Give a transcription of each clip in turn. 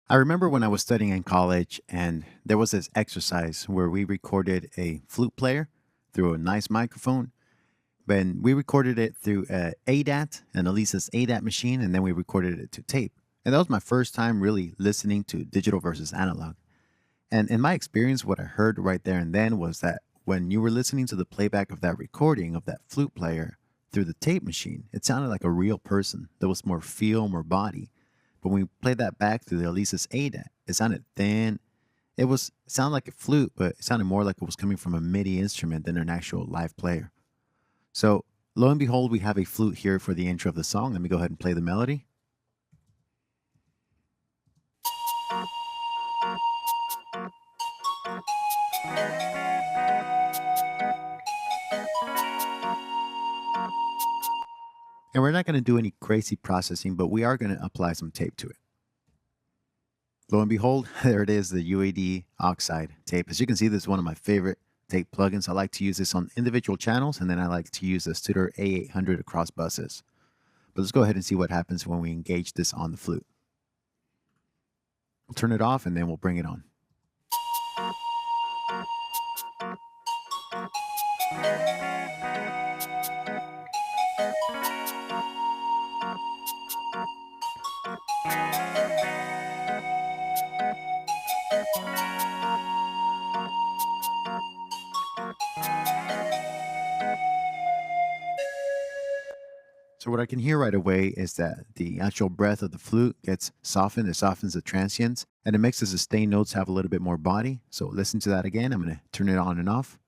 I remember when I was studying in college, and there was this exercise where we recorded a flute player through a nice microphone. When we recorded it through a ADAT, an Elisa's ADAT machine, and then we recorded it to tape. And that was my first time really listening to digital versus analog. And in my experience, what I heard right there and then was that when you were listening to the playback of that recording of that flute player through the tape machine, it sounded like a real person. There was more feel, more body. But when we played that back through the Elisa's ADAT, it sounded thin. It sounded like a flute, but it sounded more like it was coming from a MIDI instrument than an actual live player. So lo and behold, we have a flute here for the intro of the song. Let me go ahead and play the melody. And we're not going to do any crazy processing, but we are going to apply some tape to it. Lo and behold, there it is, the UAD oxide tape. As you can see, this is one of my favorite tape plugins. I like to use this on individual channels, and then I like to use the Studer A800 across buses. But let's go ahead and see what happens when we engage this on the flute. We'll turn it off, and then we'll bring it on. So what I can hear right away is that the actual breath of the flute gets softened. It softens the transients, and it makes the sustained notes have a little bit more body. So listen to that again. I'm going to turn it on and off.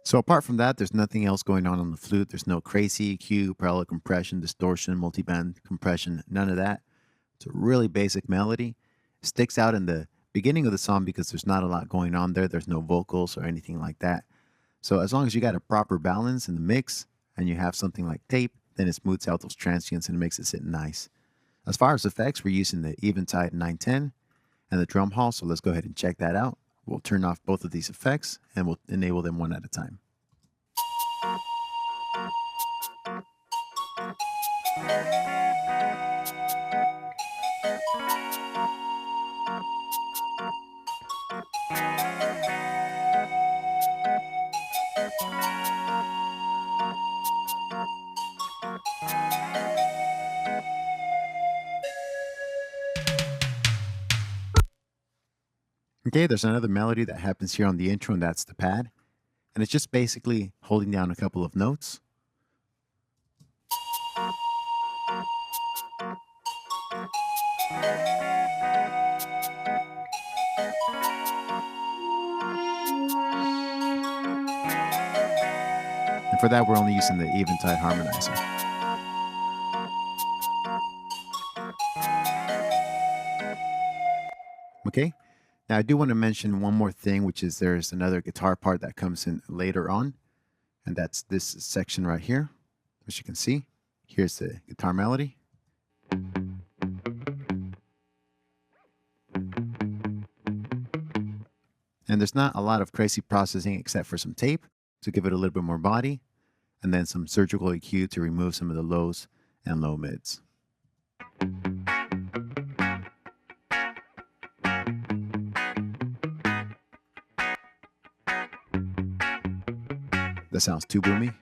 So apart from that, there's nothing else going on the flute. There's no crazy EQ, parallel compression, distortion, multiband compression, none of that. It's a really basic melody. It sticks out in the beginning of the song because there's not a lot going on there. There's no vocals or anything like that. So as long as you got a proper balance in the mix and you have something like tape, then it smooths out those transients and it makes it sit nice. As far as effects, we're using the Eventide 910 and the drum hall. So let's go ahead and check that out. We'll turn off both of these effects and we'll enable them one at a time. Okay, there's another melody that happens here on the intro, and that's the pad. And it's just basically holding down a couple of notes. And for that, we're only using the Eventide harmonizer. Okay, now I do want to mention one more thing, which is there's another guitar part that comes in later on, and that's this section right here. As you can see, here's the guitar melody. And there's not a lot of crazy processing except for some tape to give it a little bit more body, and then some surgical EQ to remove some of the lows and low mids. That sounds too boomy.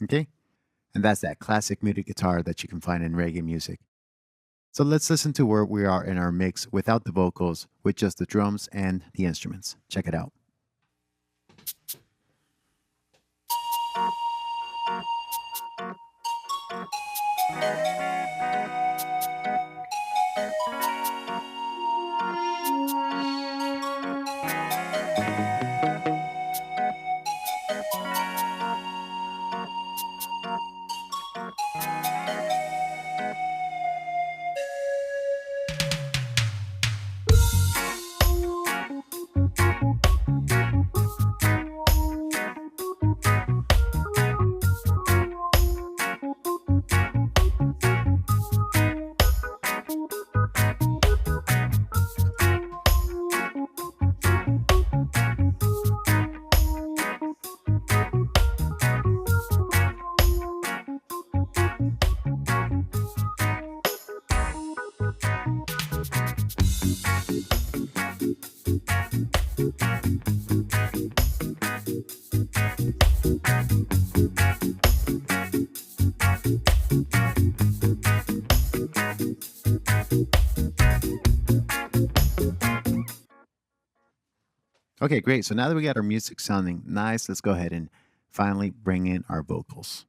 Okay, and that's that classic muted guitar that you can find in reggae music. So let's listen to where we are in our mix without the vocals, with just the drums and the instruments. Check it out. Okay, great. So now that we got our music sounding nice, let's go ahead and finally bring in our vocals.